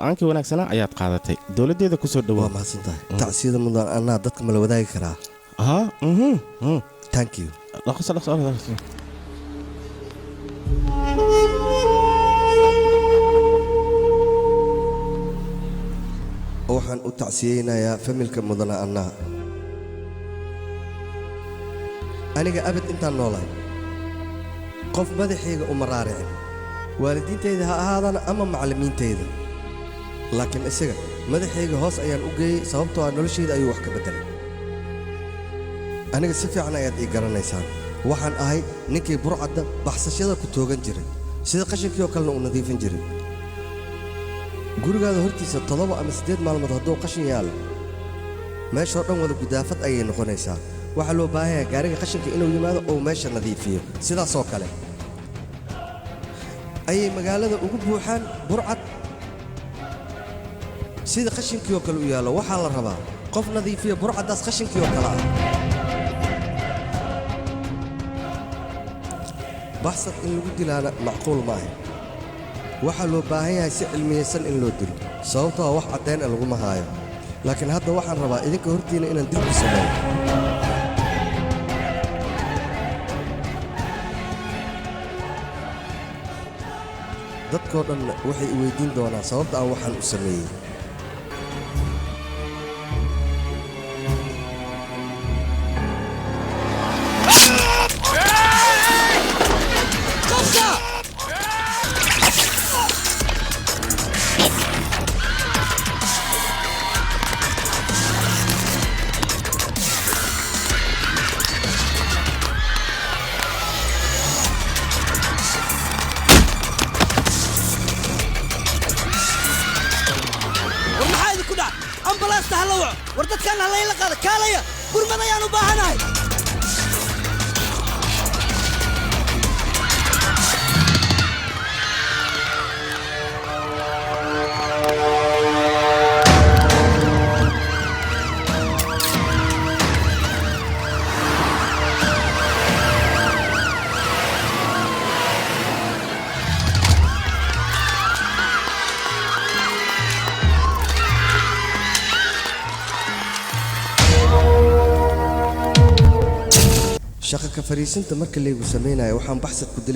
go'aankii wanaagsanaa ayaad qaadatay dawladdeeda ku soo dhawow waa mahadsantahay tacsiyada mudan anaa dadka ma la wadaagi karaa thank you dhaqso waxaan u tacsiyeynayaa familka mudana annaa aniga abad intaan noolahay qof madaxayga uma raaricin waalidiintayda ha ahaadana ama macallimiintayda laakiin isaga madaxayga hoos ayaan u geeyey sababtoo ah noloshayda ayuu wax ka beddelay aniga si fiican ayaad ii garanaysaan waxaan ahay ninkii burcadda baxsashada ku toogan jiray sida qashinkii oo kalena u nadiifin jiray gurigaada hortiisa 7 ama 8 maalmood hadduu qashin yaalo meeshoo dhan wada gudaafad ayay noqonaysaa waxaa loo baahan yahay gaariga qashinka inuu yimaado oo meesha nadiifiyo sidaasoo kale ayay magaalada ugu buuxaan burcad sida qashinkii oo kale u yaallo waxaa la rabaa qof nadiifiya burcaddaas qashinkii oo kale ah baxsad in lagu dilaana macquul ma ahay waxaa loo baahan yahay si cilmiyaysan in loo dilo sababtoo ah wax caddayn ah laguma haayo laakiin hadda waxaan rabaa idinka hortiinna inaan dil ku sameeyo dadkoo dhan waxay i weyddiin doonaan sababta aan waxaan u sameeyey ambalaasta hala waco war dadkan halayla qaada kaalaya gurmad ayaan u baahanahay shaqo ka fariisinta marka leegu sameeyay waxaan baxsad ku